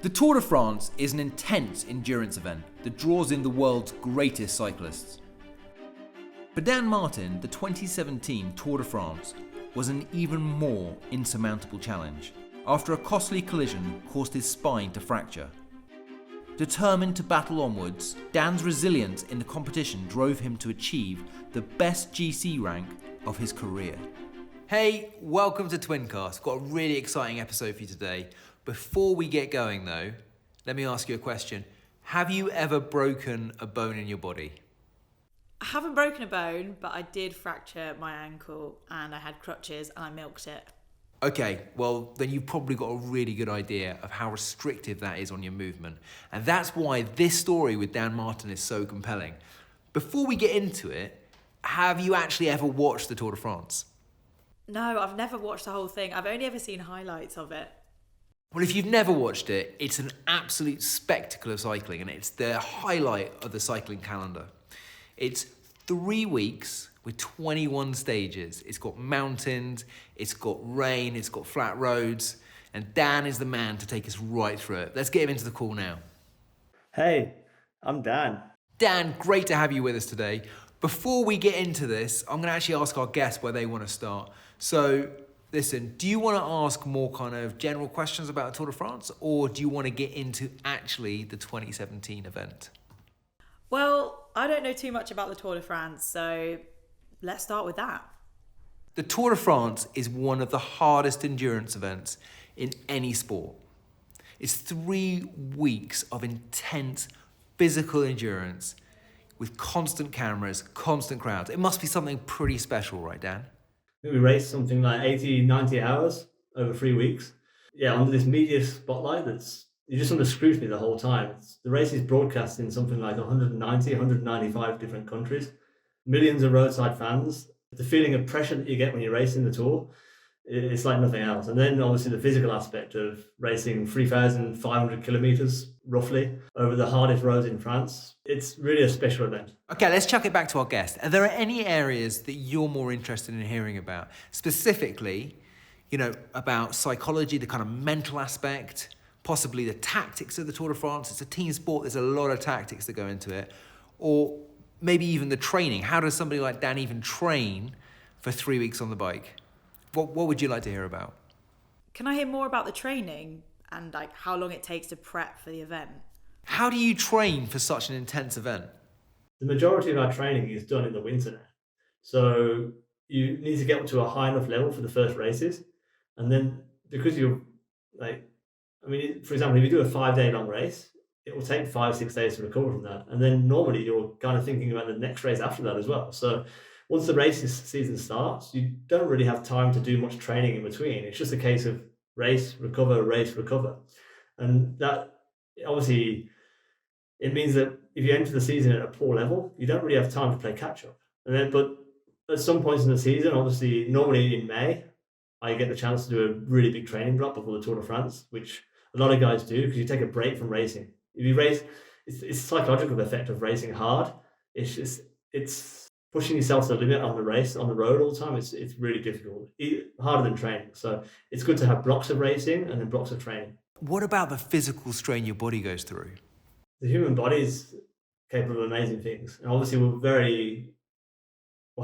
The Tour de France is an intense endurance event that draws in the world's greatest cyclists. For Dan Martin, the 2017 Tour de France was an even more insurmountable challenge after a costly collision caused his spine to fracture. Determined to battle onwards, Dan's resilience in the competition drove him to achieve the best GC rank of his career. Hey, welcome to Twyncast. Got a really exciting episode for you today. Before we get going though, let me ask you a question. Have you ever broken a bone in your body? I haven't broken a bone, but I did fracture my ankle and I had crutches and I milked it. Okay, well then you've probably got a really good idea of how restrictive that is on your movement. And that's why this story with Dan Martin is so compelling. Before we get into it, have you actually ever watched the Tour de France? No, I've never watched the whole thing. I've only ever seen highlights of it. Well, if you've never watched it, it's an absolute spectacle of cycling and it's the highlight of the cycling calendar. It's 3 weeks with 21 stages. It's got mountains, it's got rain, it's got flat roads, and Dan is the man to take us right through it. Let's get him into the call now. Hey, I'm Dan. Dan, great to have you with us today. Before we get into this, I'm going to actually ask our guests where they want to start. So, listen, do you want to ask more kind of general questions about the Tour de France, or do you want to get into actually the 2017 event? Well, I don't know too much about the Tour de France, so let's start with that. The Tour de France is one of the hardest endurance events in any sport. It's 3 weeks of intense physical endurance with constant cameras, constant crowds. It must be something pretty special, right, Dan? We raced something like 80, 90 hours over 3 weeks. Yeah, under this media spotlight you're just under scrutiny the whole time. The race is broadcast in something like 190, 195 different countries. Millions of roadside fans. The feeling of pressure that you get when you're racing the Tour, it's like nothing else. And then obviously the physical aspect of racing 3,500 kilometers roughly over the hardest roads in France. It's really a special event. Okay, let's chuck it back to our guest. Are there any areas that you're more interested in hearing about? Specifically, about psychology, the kind of mental aspect, possibly the tactics of the Tour de France. It's a team sport. There's a lot of tactics that go into it. Or maybe even the training. How does somebody like Dan even train for 3 weeks on the bike? What would you like to hear about? Can I hear more about the training and like how long it takes to prep for the event? How do you train for such an intense event? The majority of our training is done in the winter now. So you need to get up to a high enough level for the first races. And then because for example, if you do a 5-day long race, it will take 5-6 days to recover from that. And then normally you're kind of thinking about the next race after that as well. So once the race season starts, you don't really have time to do much training in between. It's just a case of race, recover. And that obviously, it means that if you enter the season at a poor level, you don't really have time to play catch up. But at some points in the season, obviously, normally in May, I get the chance to do a really big training block before the Tour de France, which a lot of guys do because you take a break from racing. If you race, it's a psychological effect of racing hard. It's pushing yourself to the limit on the road all the time. It's really difficult, harder than training. So it's good to have blocks of racing and then blocks of training. What about the physical strain your body goes through? The human body is capable of amazing things. And obviously we're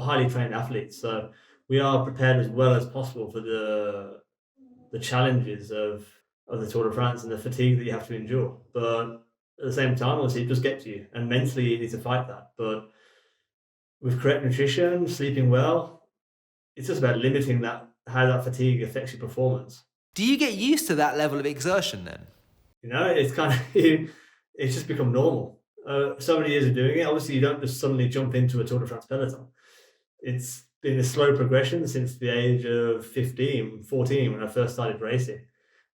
highly trained athletes. So we are prepared as well as possible for the challenges of the Tour de France and the fatigue that you have to endure. But at the same time, obviously it does get to you. And mentally you need to fight that. But with correct nutrition, sleeping well, it's just about limiting how that fatigue affects your performance. Do you get used to that level of exertion then? It's kind of, it's just become normal. So many years of doing it, obviously you don't just suddenly jump into a Tour de France peloton. It's been a slow progression since the age of 14 when I first started racing.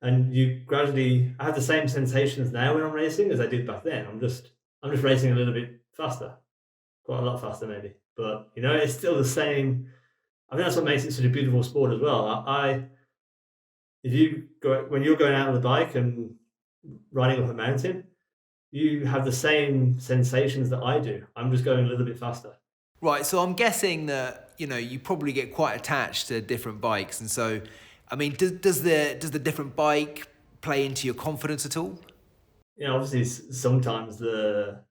And I have the same sensations now when I'm racing as I did back then. I'm just racing a little bit faster. Quite a lot faster maybe, but it's still the same. I think that's what makes it such a beautiful sport as well. When you're going out on the bike and riding up a mountain, you have the same sensations that I do. I'm just going a little bit faster. Right, so I'm guessing that you probably get quite attached to different bikes, and so I mean, does the different bike play into your confidence at all? obviously sometimes there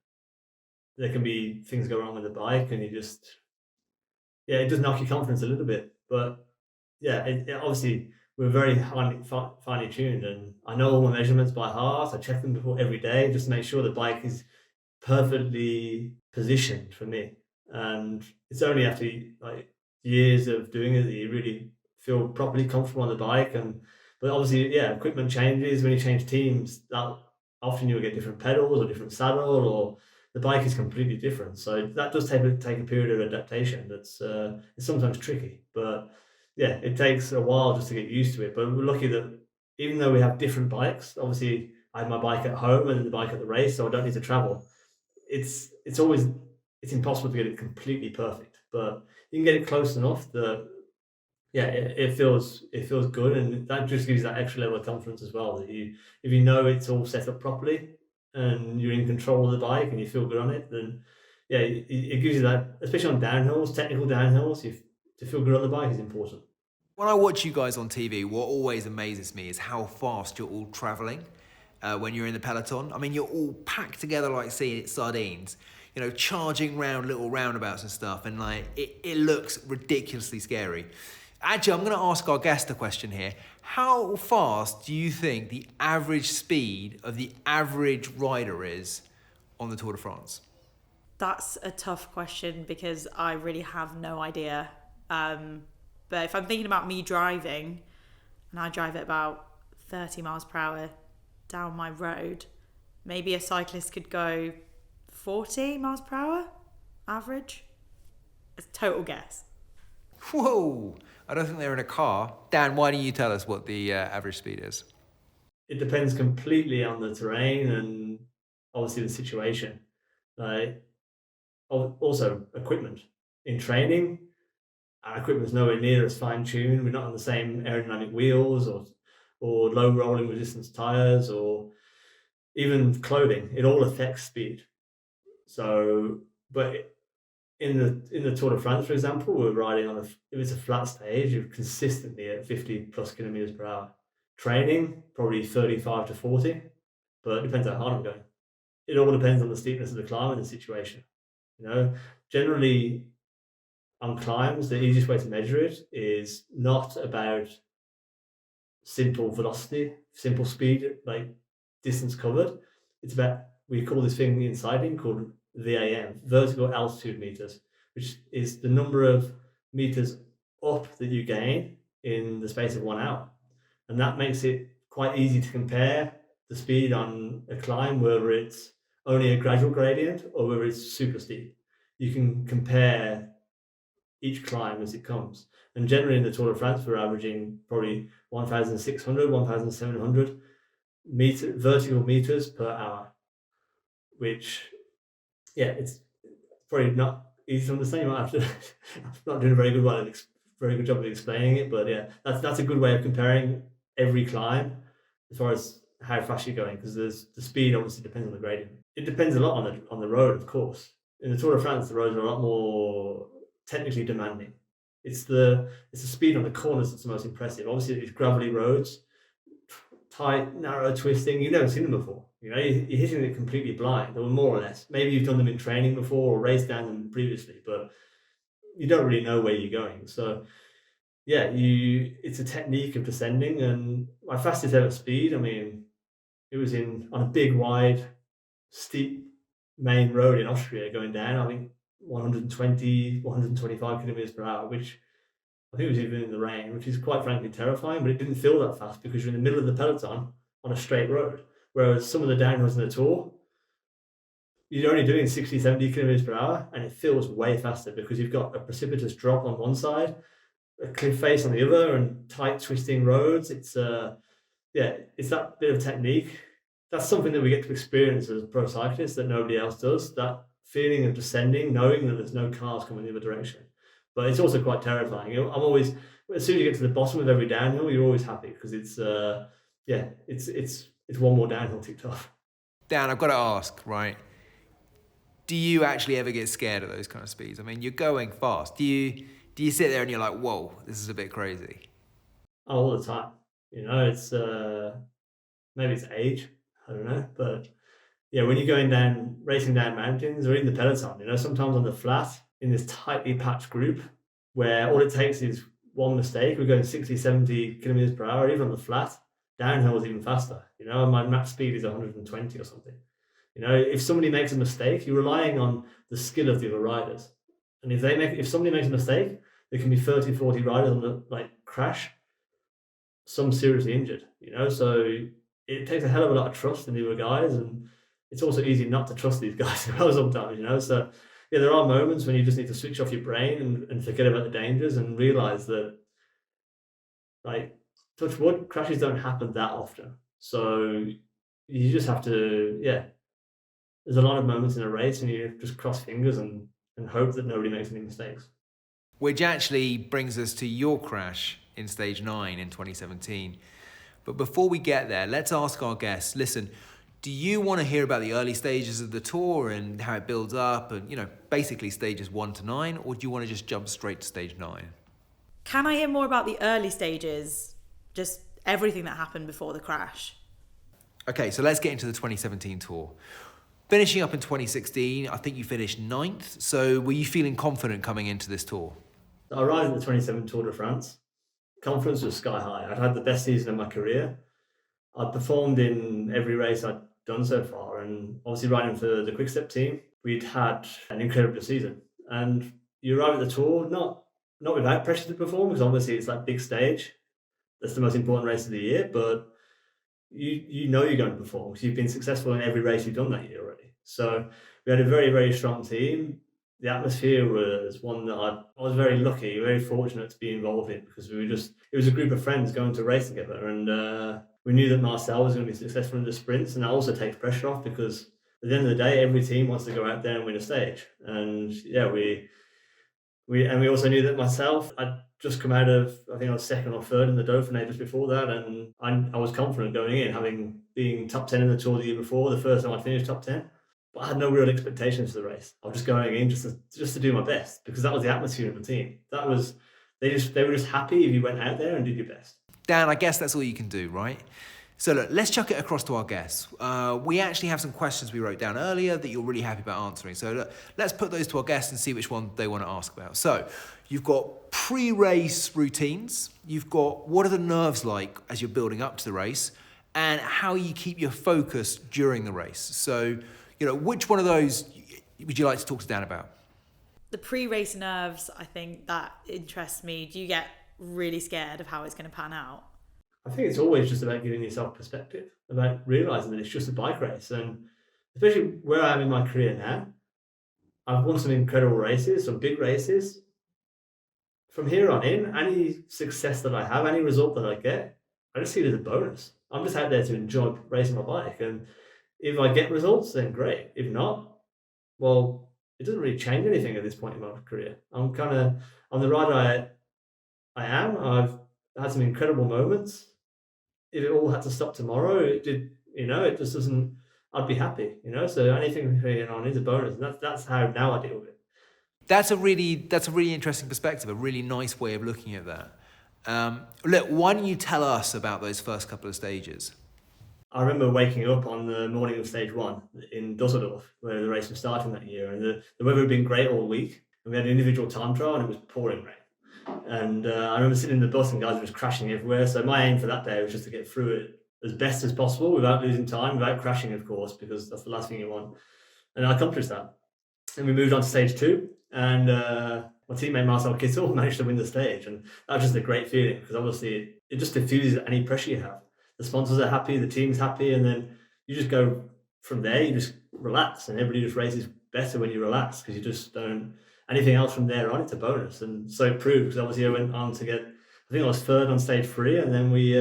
can be things go wrong with the bike, and it does knock your confidence a little bit. But yeah, obviously we're very finely tuned, and I know all my measurements by heart. I check them before every day just to make sure the bike is perfectly positioned for me. And it's only after like years of doing it that you really feel properly comfortable on the bike. And but obviously, yeah, equipment changes when you change teams. That often you'll get different pedals or different saddle, or the bike is completely different. So that does take a period of adaptation. It's sometimes tricky, but yeah, it takes a while just to get used to it. But we're lucky that even though we have different bikes, obviously I have my bike at home and the bike at the race, so I don't need to travel. It's always it's impossible to get it completely perfect, but you can get it close enough that yeah, it feels good, and that just gives you that extra level of confidence as well. That if you know it's all set up properly and you're in control of the bike and you feel good on it, then yeah, it gives you that, especially on downhills, technical downhills. If To feel good on the bike is important. When I watch you guys on TV, what always amazes me is how fast you're all traveling when you're in the peloton. I mean, you're all packed together like sardines, charging round little roundabouts and stuff, and like it looks ridiculously scary. Actually, I'm going to ask our guest a question here. How fast do you think the average speed of the average rider is on the Tour de France? That's a tough question because I really have no idea. But if I'm thinking about me driving, and I drive at about 30 miles per hour down my road, maybe a cyclist could go 40 miles per hour average. A total guess. Whoa! I don't think they're in a car. Dan, why don't you tell us what the average speed is? It depends completely on the terrain and obviously the situation. Like also equipment in training. Our equipment's nowhere near as fine tuned. We're not on the same aerodynamic wheels or low rolling resistance tires or even clothing. It all affects speed. So, but in the Tour de France, for example, we're riding on if it's a flat stage, you're consistently at 50 plus kilometers per hour. Training probably 35 to 40, but it depends how hard I'm going. It all depends on the steepness of the climb and the situation. Generally on climbs, the easiest way to measure it is not about simple velocity, simple speed, like distance covered. It's about, we call this thing in cycling called VAM, vertical altitude meters, which is the number of meters up that you gain in the space of 1 hour. And that makes it quite easy to compare the speed on a climb, whether it's only a gradual gradient or whether it's super steep. You can compare each climb as it comes. And generally in the Tour de France, we're averaging probably 1,600, 1,700 vertical meters per hour, which, yeah, it's probably not easy to understand. You might have to, I'm not doing a very good job of explaining it, but yeah, that's a good way of comparing every climb as far as how fast you're going, because the speed obviously depends on the gradient. It depends a lot on the road, of course. In the Tour de France, the roads are a lot more technically demanding. It's the speed on the corners that's the most impressive. Obviously, these gravelly roads, tight, narrow, twisting. You've never seen them before. You're hitting it completely blind, or more or less. Maybe you've done them in training before or raced down them previously, but you don't really know where you're going. So yeah, it's a technique of descending. And my fastest ever speed, I mean, it was on a big, wide, steep main road in Austria going down, I think 120, 125 kilometers per hour, which I think was even in the rain, which is quite frankly terrifying, but it didn't feel that fast because you're in the middle of the peloton on a straight road. Whereas some of the downhills in the Tour, you're only doing 60, 70 kilometers per hour, and it feels way faster because you've got a precipitous drop on one side, a cliff face on the other, and tight twisting roads. It's that bit of technique. That's something that we get to experience as pro cyclists that nobody else does. That feeling of descending, knowing that there's no cars coming the other direction. But it's also quite terrifying. I'm always, as soon as you get to the bottom of every downhill, you're always happy because it's one more downhill ticked off. Dan, I've got to ask, right? Do you actually ever get scared at those kind of speeds? I mean, you're going fast. Do you sit there and you're like, whoa, this is a bit crazy? All the time. It's maybe it's age, I don't know, but yeah, when you're going down, racing down mountains or even the peloton, sometimes on the flat in this tightly packed group where all it takes is one mistake. We're going 60, 70 kilometers per hour, even on the flat. Downhill is even faster, and my max speed is 120 or something. If somebody makes a mistake, you're relying on the skill of the other riders. And if somebody makes a mistake, there can be 30, 40 riders on the crash, some seriously injured, so it takes a hell of a lot of trust in the other guys, and it's also easy not to trust these guys as well sometimes, so yeah, there are moments when you just need to switch off your brain and forget about the dangers and realize that, like, touch wood, crashes don't happen that often. So you just have to, yeah, there's a lot of moments in a race and you just cross fingers and hope that nobody makes any mistakes. Which actually brings us to your crash in stage 9 in 2017. But before we get there, let's ask our guests, listen, do you want to hear about the early stages of the tour and how it builds up and, basically stages 1 to 9, or do you want to just jump straight to stage 9? Can I hear more about the early stages? Just everything that happened before the crash. Okay, so let's get into the 2017 tour. Finishing up in 2016, I think you finished 9th. So were you feeling confident coming into this tour? I arrived at the 27 Tour de France. Confidence was sky high. I'd had the best season of my career. I'd performed in every race I'd done so far, and obviously riding for the Quick-Step team, we'd had an incredible season. And you arrive at the tour, not without pressure to perform, because obviously it's that big stage. That's the most important race of the year, but you know you're going to perform because you've been successful in every race you've done that year already. So we had a very, very strong team. The atmosphere was one that I was very lucky, very fortunate to be involved in, because it was a group of friends going to race together, and we knew that Marcel was going to be successful in the sprints, and that also takes pressure off because at the end of the day, every team wants to go out there and win a stage. And yeah, we also knew that myself, I'd just come out of, I think I was second or third in the Dauphiné just before that, and I was confident going in, having been top 10 in the Tour the year before, the first time I finished top 10. But I had no real expectations for the race. I was just going in just to do my best, because that was the atmosphere of the team. They were just happy if you went out there and did your best. Dan, I guess that's all you can do, right? So look, let's chuck it across to our guests. We actually have some questions we wrote down earlier that you're really happy about answering. So look, let's put those to our guests and see which one they want to ask about. So you've got pre-race routines. You've got what are the nerves like as you're building up to the race, and how you keep your focus during the race. So, which one of those would you like to talk to Dan about? The pre-race nerves, I think that interests me. Do you get really scared of how it's going to pan out? I think it's always just about giving yourself perspective, about realising that it's just a bike race. And especially where I am in my career now, I've won some incredible races, some big races. From here on in, any success that I have, any result that I get, I just see it as a bonus. I'm just out there to enjoy racing my bike. And if I get results, then great. If not, well, it doesn't really change anything at this point in my career. I'm kind of on the ride I am. I've had some incredible moments. If it all had to stop tomorrow, it just doesn't, I'd be happy, so anything from here on is a bonus. And that's how now I deal with it. That's a really interesting perspective, a really nice way of looking at that. Look, why don't you tell us about those first couple of stages? I remember waking up on the morning of stage 1 in Dusseldorf, where the race was starting that year, and the weather had been great all week, and we had an individual time trial, and it was pouring rain. And I remember sitting in the bus and guys were just crashing everywhere. So my aim for that day was just to get through it as best as possible without losing time, without crashing, of course, because that's the last thing you want. And I accomplished that. And we moved on to stage 2, and my teammate Marcel Kittel managed to win the stage. And that was just a great feeling, because obviously it just diffuses any pressure you have. The sponsors are happy, the team's happy, and then you just go from there, you just relax, and everybody just races better when you relax, because you just don't, anything else from there on, it's a bonus. And so it proved, because obviously I went on to get, I think I was third on stage 3, and then we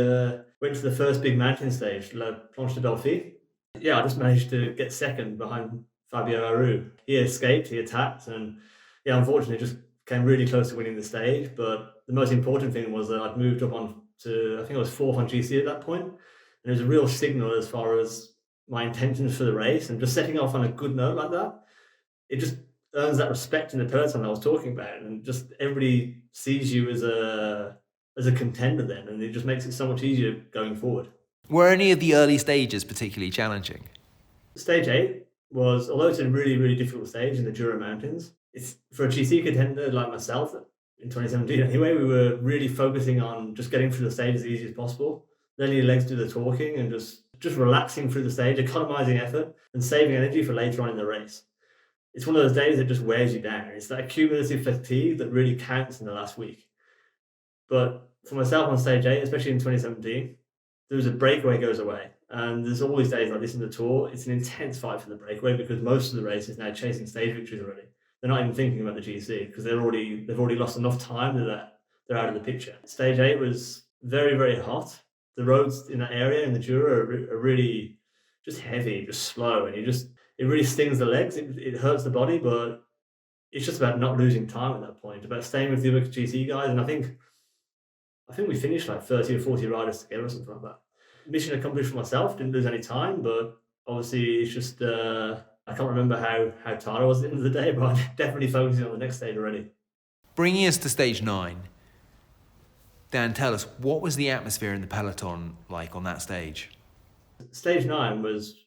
went to the first big mountain stage, La Planche de Dolphy. Yeah, I just managed to get second behind Fabio Aru. He escaped, he attacked, and yeah, unfortunately just came really close to winning the stage. But the most important thing was that I'd moved up on to, I think I was 4th on GC at that point, and it was a real signal as far as my intentions for the race, and just setting off on a good note like that, it just earns that respect in the peloton I was talking about, and just everybody sees you as a contender then, and it just makes it so much easier going forward. Were any of the early stages particularly challenging? Stage 8 was, although it's a really, really difficult stage in the Jura Mountains, it's for a GC contender like myself in 2017 anyway, we were really focusing on just getting through the stage as easy as possible, letting your legs do the talking and just relaxing through the stage, economizing effort and saving energy for later on in the race. It's one of those days that just wears you down. It's that cumulative fatigue that really counts in the last week. But for myself on stage 8, especially in 2017, there was a breakaway goes away. And there's always days like this in the Tour. It's an intense fight for the breakaway because most of the race is now chasing stage victories already. They're not even thinking about the GC because they've already lost enough time that they're out of the picture. Stage 8 was very, very hot. The roads in that area in the Jura are really just heavy, just slow, and it really stings the legs. It hurts the body, but it's just about not losing time at that point, about staying with the other GC guys. And I think we finished like 30 or 40 riders together or something like that. Mission accomplished for myself, didn't lose any time, but obviously it's just, I can't remember how tired I was at the end of the day, but I'm definitely focusing on the next stage already. Bringing us to stage 9, Dan, tell us, what was the atmosphere in the peloton like on that stage? Stage 9 was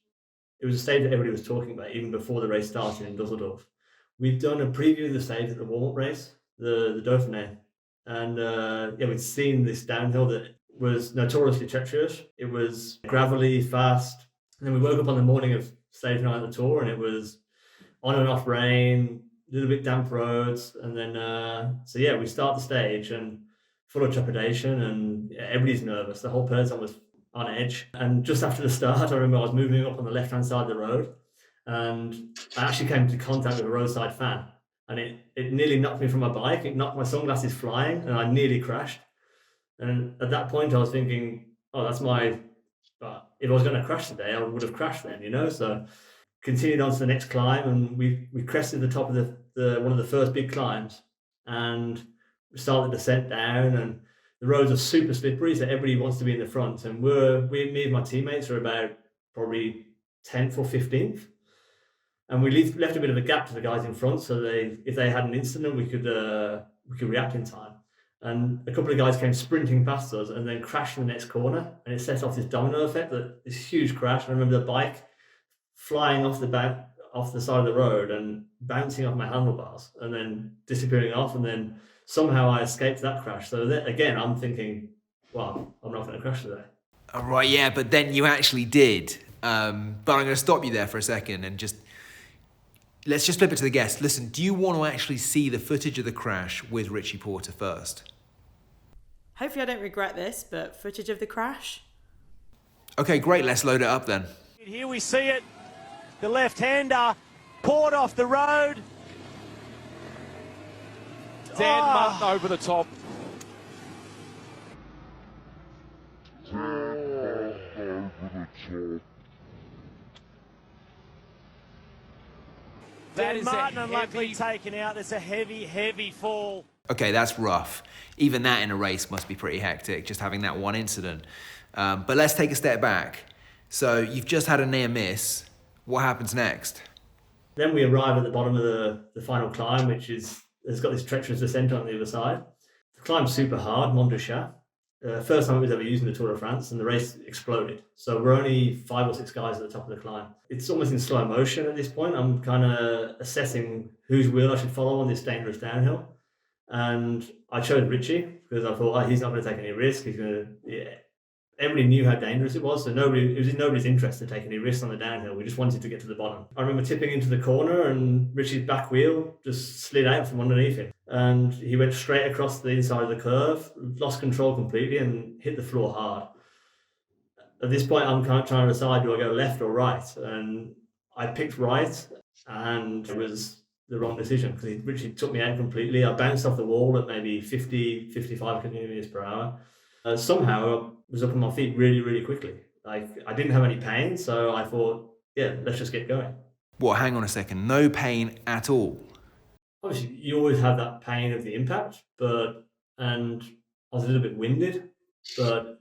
a stage that everybody was talking about even before the race started in Dusseldorf. We'd done a preview of the stage at the warm-up race, the Dauphiné, and we'd seen this downhill that was notoriously treacherous. It was gravelly, fast. And then we woke up on the morning of stage 9 of the Tour, and it was on and off rain, a little bit damp roads. And then, we start the stage and full of trepidation, and everybody's nervous. The whole peloton was on edge. And just after the start, I remember I was moving up on the left-hand side of the road, and I actually came into contact with a roadside fan. And it nearly knocked me from my bike. It knocked my sunglasses flying, and I nearly crashed. And at that point, I was thinking, oh, if I was going to crash today, I would have crashed then, So continued on to the next climb, and we crested the top of the one of the first big climbs, and we started the descent down, and the roads are super slippery, so everybody wants to be in the front. And me and my teammates are about probably 10th or 15th. And we left a bit of a gap to the guys in front, so if they had an incident, we could react in time. And a couple of guys came sprinting past us and then crashed in the next corner, and it set off this domino effect, this huge crash. I remember the bike flying off the side of the road and bouncing off my handlebars and then disappearing off, and then somehow I escaped that crash. So again, I'm thinking, well, I'm not going to crash today. All right, yeah, but then you actually did. But I'm going to stop you there for a second and let's just flip it to the guest. Listen, do you want to actually see the footage of the crash with Richie Porter first? Hopefully I don't regret this, but footage of the crash? Okay, great. Let's load it up then. Here we see it. The left-hander poured off the road. Dan Mutton over the top. Dan Martin unluckily taken out. It's a heavy, heavy fall. Okay, that's rough. Even that in a race must be pretty hectic, just having that one incident. But let's take a step back. So you've just had a near miss. What happens next? Then we arrive at the bottom of the final climb, which has got this treacherous descent on the other side. The climb's super hard, Mont de Chat. First time it was ever used in the Tour de France, and the race exploded. So we're only 5 or 6 guys at the top of the climb. It's almost in slow motion at this point. I'm kind of assessing whose wheel I should follow on this dangerous downhill. And I chose Richie because I thought, he's not going to take any risk. He's going to, Everybody knew how dangerous it was, so it was in nobody's interest to take any risks on the downhill. We just wanted to get to the bottom. I remember tipping into the corner, and Richie's back wheel just slid out from underneath him. And he went straight across the inside of the curve, lost control completely, and hit the floor hard. At this point, I'm kind of trying to decide, do I go left or right? And I picked right, and it was the wrong decision because Richie took me out completely. I bounced off the wall at maybe 50, 55 kilometers per hour. Somehow I was up on my feet really, really quickly. I didn't have any pain, so I thought, let's just get going. What, hang on a second, no pain at all? Obviously, you always have that pain of the impact, and I was a little bit winded, but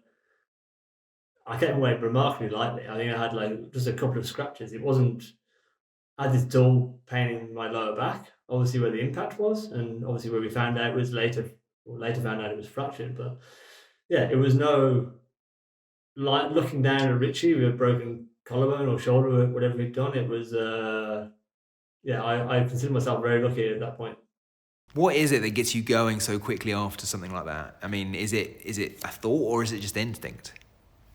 I came away remarkably lightly. I think I had just a couple of scratches. I had this dull pain in my lower back, obviously where the impact was, and obviously where we found out it was later found out it was fractured, but it was no, looking down at Richie with a broken collarbone or shoulder, whatever he'd done. It was, I consider myself very lucky at that point. What is it that gets you going so quickly after something like that? I mean, is it a thought or is it just instinct?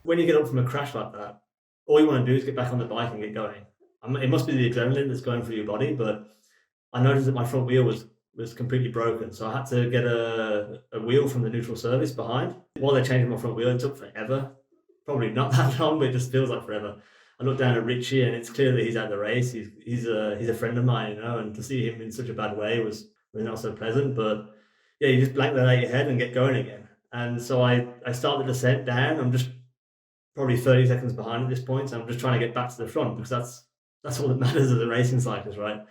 When you get up from a crash like that, all you want to do is get back on the bike and get going. It must be the adrenaline that's going through your body, but I noticed that my front wheel was completely broken, so I had to get a wheel from the neutral service behind. While they're changing my front wheel, it took forever. Probably not that long, but it just feels like forever. I look down at Richie, and it's clear that he's out of the race. He's a friend of mine, and to see him in such a bad way was not so pleasant. But yeah, you just blank that out of your head and get going again. And so I start the descent down. I'm just probably 30 seconds behind at this point. So I'm just trying to get back to the front because that's all that matters as a racing cyclist, right?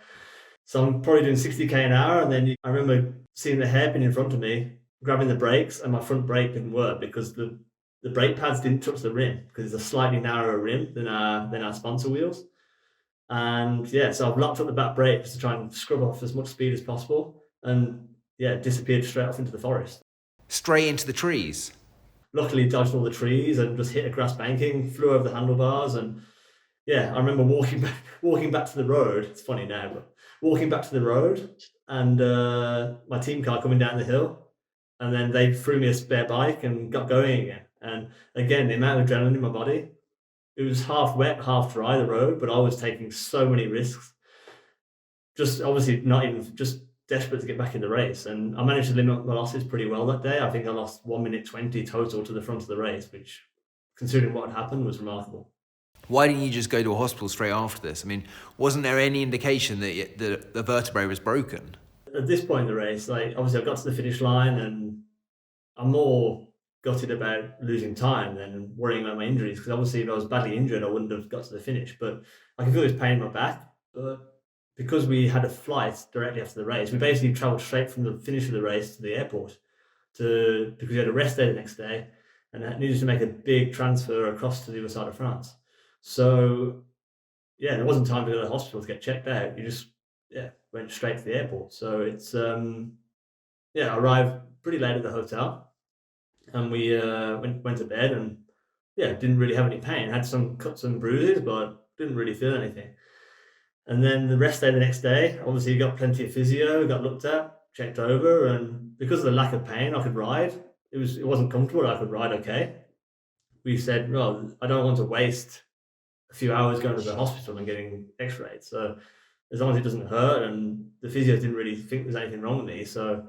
So I'm probably doing 60k an hour, and then I remember seeing the hairpin in front of me, grabbing the brakes, and my front brake didn't work because the brake pads didn't touch the rim because it's a slightly narrower rim than our sponsor wheels. And yeah, so I've locked up the back brake just to try and scrub off as much speed as possible, and yeah, disappeared straight off into the forest. Straight into the trees? Luckily dodged all the trees and just hit a grass banking, flew over the handlebars, and yeah, I remember walking back to the road. It's funny now, but walking back to the road and my team car coming down the hill, and then they threw me a spare bike and got going again. And again, the amount of adrenaline in my body, it was half wet, half dry, the road, but I was taking so many risks. Just obviously not even, just desperate to get back in the race. And I managed to limit my losses pretty well that day. I think I lost 1 minute 20 total to the front of the race, which, considering what had happened, was remarkable. Why didn't you just go to a hospital straight after this? I mean, wasn't there any indication that the vertebrae was broken? At this point in the race, like obviously I got to the finish line and I'm more gutted about losing time than worrying about my injuries, because obviously if I was badly injured I wouldn't have got to the finish, but I could feel this pain in my back. But because we had a flight directly after the race, we basically travelled straight from the finish of the race to the airport because we had a rest day the next day and needed to make a big transfer across to the other side of France. So yeah, there wasn't time to go to the hospital to get checked out. You just went straight to the airport. So it's I arrived pretty late at the hotel, and we went to bed, and didn't really have any pain. Had some cuts and bruises, but didn't really feel anything. And then the rest day the next day, obviously got plenty of physio, got looked at, checked over, and because of the lack of pain, I could ride. It wasn't comfortable, I could ride okay. We said, well, I don't want to waste a few hours going to the hospital and getting x-rayed. So as long as it doesn't hurt, and the physio didn't really think there's anything wrong with me, so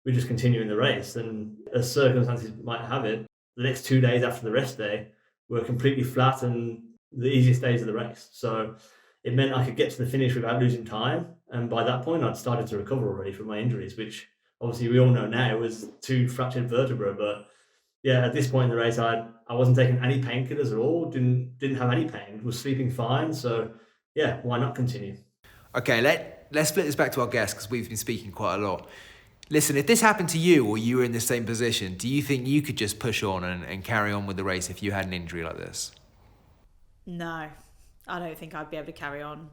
we just continue in the race. And as circumstances might have it, the next 2 days after the rest day were completely flat and the easiest days of the race. So it meant I could get to the finish without losing time. And by that point, I'd started to recover already from my injuries, which obviously we all know now was 2 fractured vertebrae. But yeah, at this point in the race, I wasn't taking any painkillers at all, didn't have any pain, was sleeping fine. So yeah, why not continue? Okay, let's split this back to our guests, because we've been speaking quite a lot. Listen, if this happened to you or you were in the same position, do you think you could just push on and carry on with the race if you had an injury like this? No, I don't think I'd be able to carry on.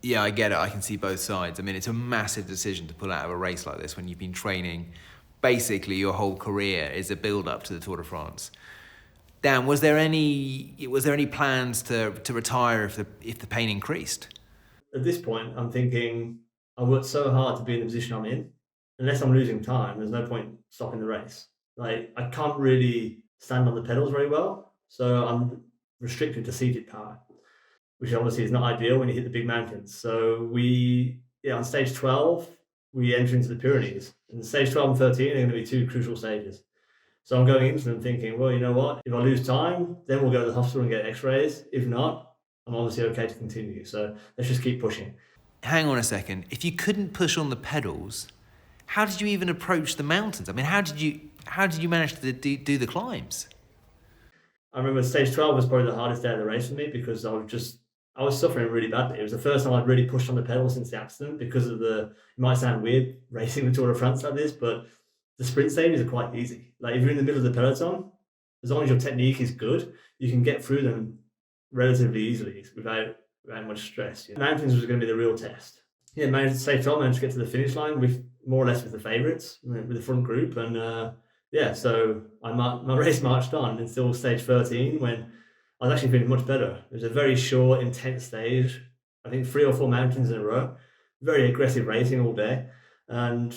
Yeah, I get it. I can see both sides. I mean, it's a massive decision to pull out of a race like this when you've been training. Basically, your whole career is a build-up to the Tour de France. Dan, was there any plans to retire if the pain increased? At this point, I'm thinking I worked so hard to be in the position I'm in. Unless I'm losing time, there's no point stopping the race. Like, I can't really stand on the pedals very well, so I'm restricted to seated power, which obviously is not ideal when you hit the big mountains. So on stage 12, we enter into the Pyrenees. And stage 12 and 13 are going to be 2 crucial stages. So I'm going into them thinking, well, you know what? If I lose time, then we'll go to the hospital and get x-rays. If not, I'm obviously okay to continue. So let's just keep pushing. Hang on a second. If you couldn't push on the pedals, how did you even approach the mountains? I mean, how did you manage to do the climbs? I remember stage 12 was probably the hardest day of the race for me because I was suffering really badly. It was the first time I'd really pushed on the pedal since the accident because of it might sound weird racing the Tour de France like this, but the sprint stages are quite easy. Like if you're in the middle of the peloton, as long as your technique is good, you can get through them relatively easily without much stress. Mountains was going to be the real test. Stage 12 managed to get to the finish line with more or less with the favourites, with the front group. And so my race marched on until stage 13 when I was actually feeling much better. It was a very short, intense stage. I think 3 or 4 mountains in a row. Very aggressive racing all day. And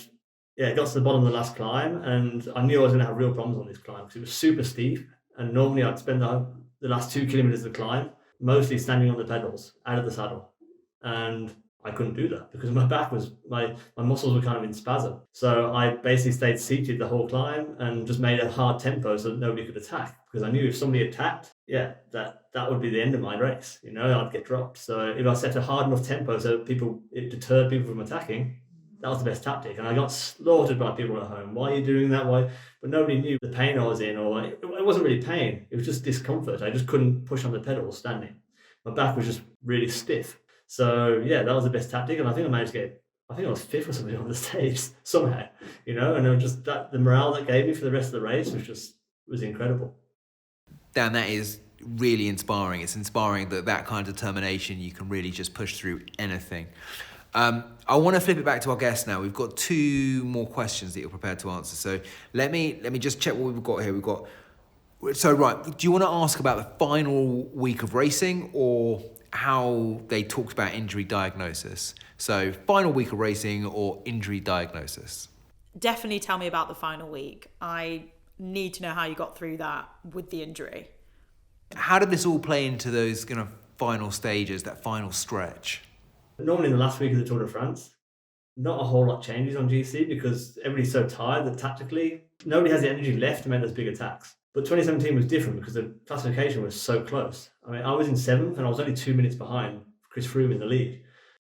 yeah, it got to the bottom of the last climb, and I knew I was going to have real problems on this climb because it was super steep. And normally I'd spend the last 2 kilometers of the climb mostly standing on the pedals, out of the saddle. And I couldn't do that because my muscles were kind of in spasm. So I basically stayed seated the whole climb and just made a hard tempo so that nobody could attack, because I knew if somebody attacked, that would be the end of my race. I'd get dropped. So if I set a hard enough tempo so it deterred people from attacking, that was the best tactic. And I got slaughtered by people at home. Why are you doing that? Why? But nobody knew the pain I was in, or it wasn't really pain. It was just discomfort. I just couldn't push on the pedals standing. My back was just really stiff. So yeah, that was the best tactic, and I think I managed to get. I think I was 5th or something on the stage somehow, and it was just the morale that gave me for the rest of the race was incredible. Dan, that is really inspiring. It's inspiring that kind of determination, you can really just push through anything. I want to flip it back to our guests now. We've got 2 more questions that you're prepared to answer. So let me just check what we've got here. Do you want to ask about the final week of racing, or how they talked about injury diagnosis? So final week of racing or injury diagnosis? Definitely tell me about the final week. I need to know how you got through that with the injury. How did this all play into those kind of final stages, that final stretch? Normally in the last week of the Tour de France, not a whole lot changes on GC because everybody's so tired that tactically nobody has the energy left to make those big attacks. But 2017 was different because the classification was so close. I mean, I was in 7th and I was only 2 minutes behind Chris Froome in the lead.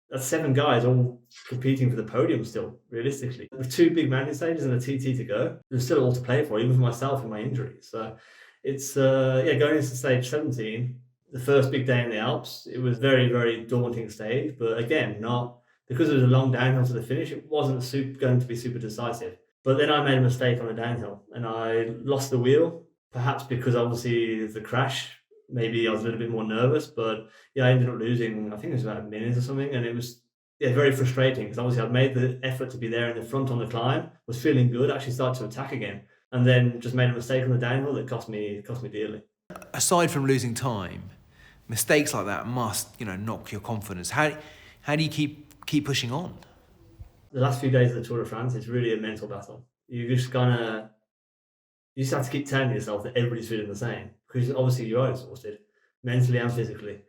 That's 7 guys all competing for the podium still, realistically. With 2 big mountain stages and a TT to go, there's still all to play for, even for myself and my injury. So it's, going into stage 17, the first big day in the Alps, it was very, very daunting stage. But again, because it was a long downhill to the finish, it wasn't going to be super decisive. But then I made a mistake on the downhill and I lost the wheel. Perhaps because obviously the crash, maybe I was a little bit more nervous, but I ended up losing, I think it was about a minute or something. And it was very frustrating because obviously I'd made the effort to be there in the front on the climb, was feeling good, actually started to attack again, and then just made a mistake on the downhill that cost me dearly. Aside from losing time, mistakes like that must, knock your confidence. How do you keep pushing on? The last few days of the Tour de France, it's really a mental battle. You just have to keep telling yourself that everybody's feeling the same, because obviously you are exhausted, mentally and physically,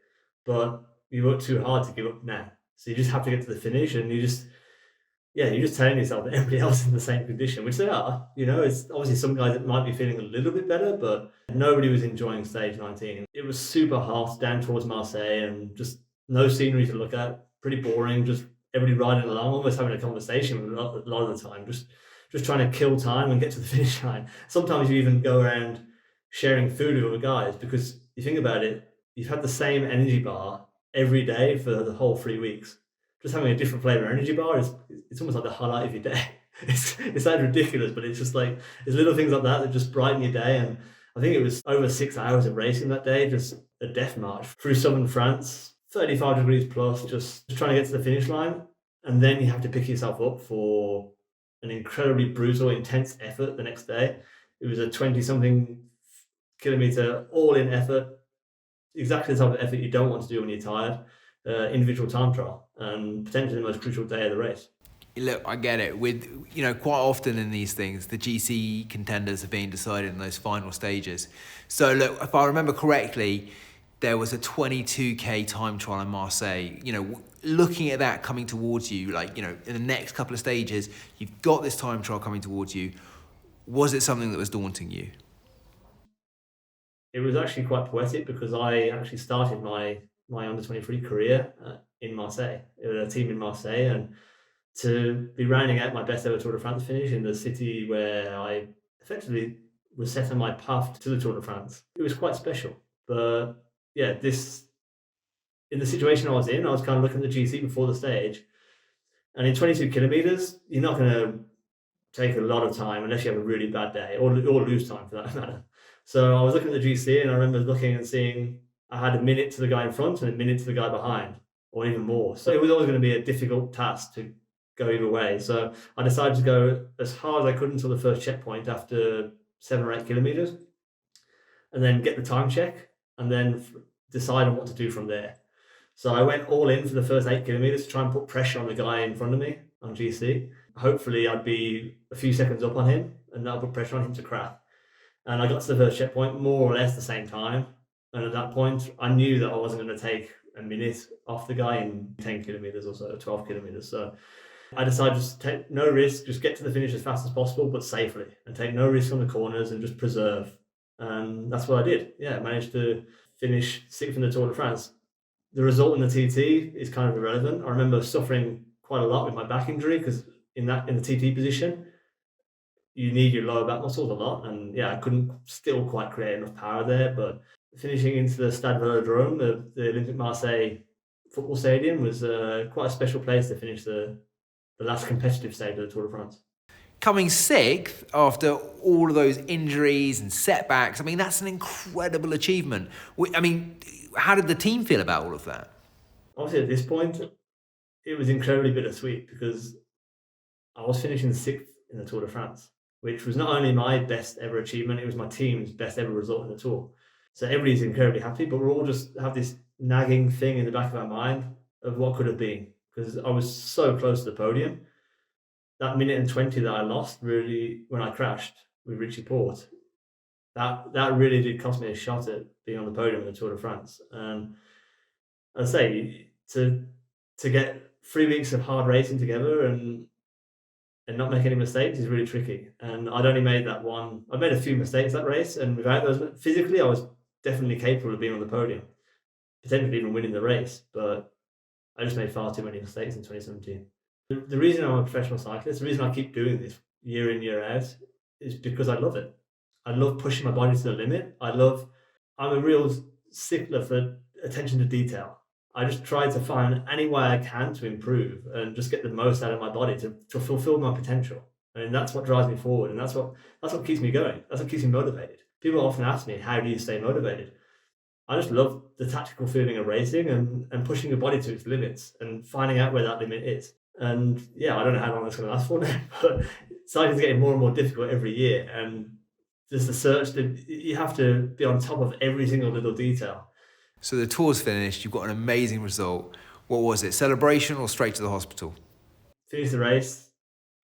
but you work too hard to give up now. So you just have to get to the finish, and you're just telling yourself that everybody else is in the same condition, which they are. It's obviously some guys that might be feeling a little bit better, but nobody was enjoying stage 19. It was super hot down towards Marseille, and just no scenery to look at, pretty boring, just everybody riding along, almost having a conversation a lot of the time, just trying to kill time and get to the finish line. Sometimes you even go around sharing food with other guys, because you think about it, you've had the same energy bar every day for the whole 3 weeks. Just having a different flavor energy bar it's almost like the highlight of your day. It sounds ridiculous, but it's just like there's little things like that just brighten your day. And I think it was over 6 hours of racing that day, just a death march through southern France, 35 degrees plus, just trying to get to the finish line. And then you have to pick yourself up for an incredibly brutal, intense effort the next day. It was a 20-something kilometer all-in effort, exactly the type of effort you don't want to do when you're tired, individual time trial, and potentially the most crucial day of the race. Look, I get it. With quite often in these things, the GC contenders are being decided in those final stages. So look, if I remember correctly, there was a 22k time trial in Marseille. Looking at that coming towards you, in the next couple of stages, you've got this time trial coming towards you. Was it something that was daunting you? It was actually quite poetic, because I actually started my under-23 career in Marseille. It was a team in Marseille, and to be rounding out my best ever Tour de France finish in the city where I effectively was set on my path to the Tour de France, it was quite special. But in the situation I was in, I was kind of looking at the GC before the stage, and in 22 kilometers, you're not going to take a lot of time unless you have a really bad day, or lose time for that matter. So I was looking at the GC, and I remember looking and seeing I had a minute to the guy in front and a minute to the guy behind, or even more. So it was always going to be a difficult task to go either way. So I decided to go as hard as I could until the first checkpoint after 7 or 8 kilometers, and then get the time check. and then decide on what to do from there. So I went all in for the first 8 kilometers to try and put pressure on the guy in front of me on GC. Hopefully I'd be a few seconds up on him, and that'll put pressure on him to crack. And I got to the first checkpoint more or less the same time. And at that point, I knew that I wasn't going to take a minute off the guy in 10 kilometers or so, 12 kilometers. So I decided just to take no risk, just get to the finish as fast as possible, but safely, and take no risk on the corners and just preserve. And that's what I did. Yeah, I managed to finish 6th in the Tour de France. The result in the TT is kind of irrelevant. I remember suffering quite a lot with my back injury because in the TT position, you need your lower back muscles a lot. And yeah, I couldn't still quite create enough power there, but finishing into the Stade Velodrome, the Olympique Marseille football stadium, was quite a special place to finish the last competitive stage of the Tour de France. Coming 6th after all of those injuries and setbacks, I mean, that's an incredible achievement. I mean, how did the team feel about all of that? Obviously, at this point, it was incredibly bittersweet because I was finishing 6th in the Tour de France, which was not only my best ever achievement, it was my team's best ever result in the Tour. So everybody's incredibly happy, but we all just have this nagging thing in the back of our mind of what could have been, because I was so close to the podium. That minute and 20 that I lost, really, when I crashed with Richie Porte, that really did cost me a shot at being on the podium in the Tour de France. And I say, to get 3 weeks of hard racing together and not make any mistakes is really tricky. And I'd only made that one. I made a few mistakes that race, and without those, physically, I was definitely capable of being on the podium, potentially even winning the race. But I just made far too many mistakes in 2017. The reason I'm a professional cyclist, the reason I keep doing this year in, year out, is because I love it. I love pushing my body to the limit. I'm a real stickler for attention to detail. I just try to find any way I can to improve and just get the most out of my body to fulfill my potential. And that's what drives me forward. And that's what keeps me going. That's what keeps me motivated. People often ask me, how do you stay motivated? I just love the tactical feeling of racing and pushing your body to its limits and finding out where that limit is. And yeah, I don't know how long that's going to last for now, but cycling's getting more and more difficult every year. And just the search that you have to be on top of every single little detail. So the tour's finished, you've got an amazing result. What was it, celebration or straight to the hospital? Finish the race,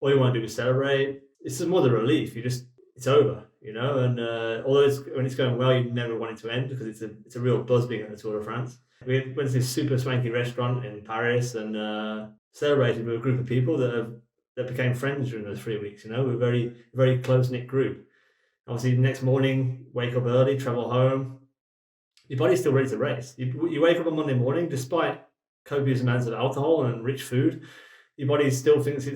all you want to do is celebrate. It's just more the relief. It's over, you know. And although when it's going well, you never want it to end because it's a real buzz being at the Tour de France. We went to this super swanky restaurant in Paris and celebrated with a group of people that became friends during those 3 weeks. You know, we're a very, very close-knit group. Obviously, the next morning, wake up early, travel home. Your body's still ready to race. You wake up on Monday morning, despite copious amounts of alcohol and rich food, your body still thinks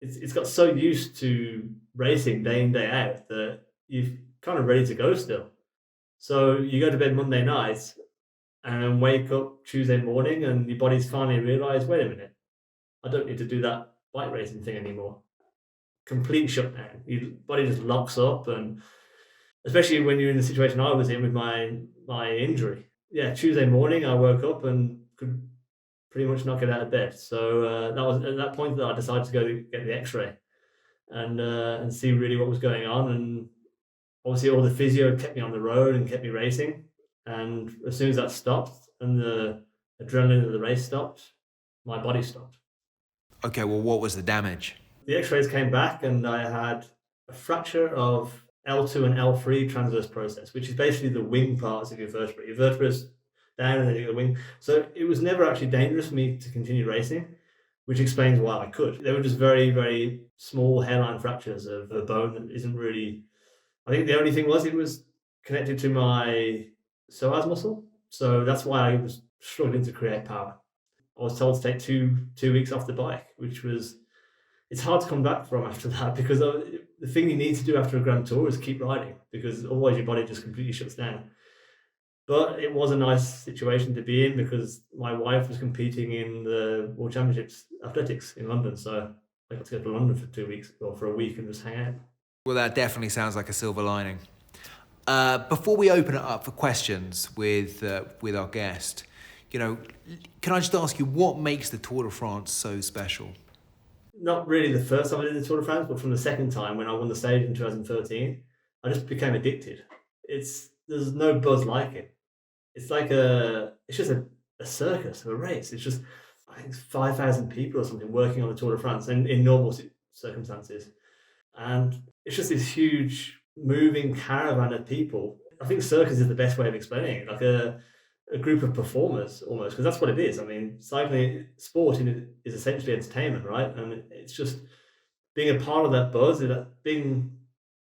it's got so used to racing day in, day out that you're kind of ready to go still. So you go to bed Monday night and then wake up Tuesday morning and your body's finally realised, wait a minute, I don't need to do that bike racing thing anymore. Complete shutdown. Your body just locks up, and especially when you're in the situation I was in with my injury. Yeah, Tuesday morning I woke up and could pretty much not get out of bed. So that was at that point that I decided to go get the X-ray and see really what was going on. And obviously all the physio kept me on the road and kept me racing. And as soon as that stopped and the adrenaline of the race stopped, my body stopped. Okay, well, what was the damage? The X-rays came back and I had a fracture of L2 and L3 transverse process, which is basically the wing parts of your vertebra. Your vertebra's down and then you got the wing. So it was never actually dangerous for me to continue racing, which explains why I could. They were just very, very small hairline fractures of a bone that isn't really... I think the only thing was it was connected to my psoas muscle. So that's why I was struggling to create power. I was told to take two weeks off the bike, which was... It's hard to come back from after that because the thing you need to do after a Grand Tour is keep riding because otherwise your body just completely shuts down. But it was a nice situation to be in because my wife was competing in the World Championships athletics in London. So I got to go to London for 2 weeks or for a week and just hang out. Well, that definitely sounds like a silver lining. Before we open it up for questions with our guest, you know, can I just ask you what makes the Tour de France so special? Not really the first time I did the Tour de France, but from the second time when I won the stage in 2013, I just became addicted. There's no buzz like it. it's just a circus of a race. It's just, I think, 5,000 people or something working on the Tour de France in normal circumstances. And it's just this huge moving caravan of people. I think circus is the best way of explaining it, like a group of performers almost, because that's what it is. I mean, cycling sport is essentially entertainment, right? And it's just being a part of that buzz, being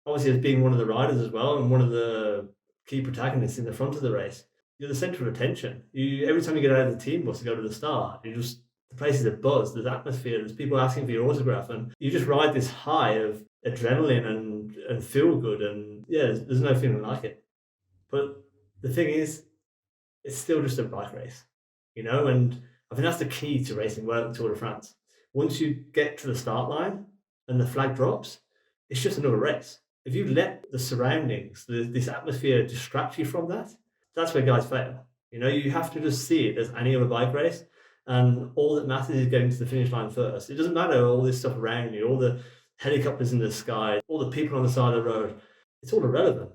obviously as being one of the riders as well and one of the key protagonists in the front of the race. You're the center of attention. Every time you get out of the team bus to go to the start, the place is a buzz. There's atmosphere. There's people asking for your autograph, and you just ride this high of adrenaline and feel good. And yeah, there's no feeling like it. But the thing is, it's still just a bike race, And I think that's the key to racing well at the Tour de France. Once you get to the start line and the flag drops, it's just another race. If you let the surroundings, this atmosphere distract you from that, that's where guys fail. You have to just see it as any other bike race, and all that matters is getting to the finish line first. It doesn't matter all this stuff around you, all the helicopters in the sky, all the people on the side of the road. It's all irrelevant.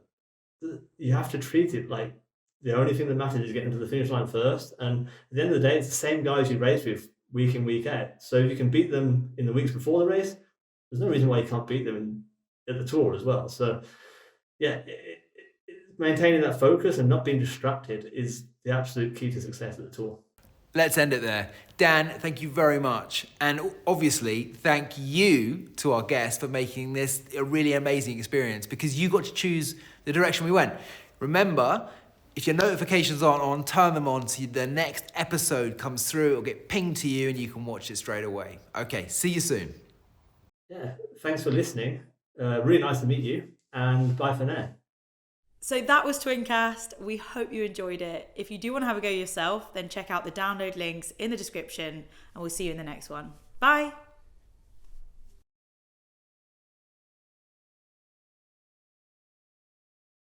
You have to treat it like the only thing that matters is getting to the finish line first. And at the end of the day, it's the same guys you race with week in, week out. So if you can beat them in the weeks before the race, there's no reason why you can't beat them at the Tour as well. So yeah, maintaining that focus and not being distracted is the absolute key to success at the Tour. Let's end it there. Dan, thank you very much. And obviously, thank you to our guest for making this a really amazing experience, because you got to choose the direction we went. Remember, if your notifications aren't on, turn them on so the next episode comes through. It'll get pinged to you and you can watch it straight away. Okay, see you soon. Yeah, thanks for listening. Really nice to meet you, and bye for now. So that was Twyncast. We hope you enjoyed it. If you do want to have a go yourself, then check out the download links in the description, and we'll see you in the next one. Bye.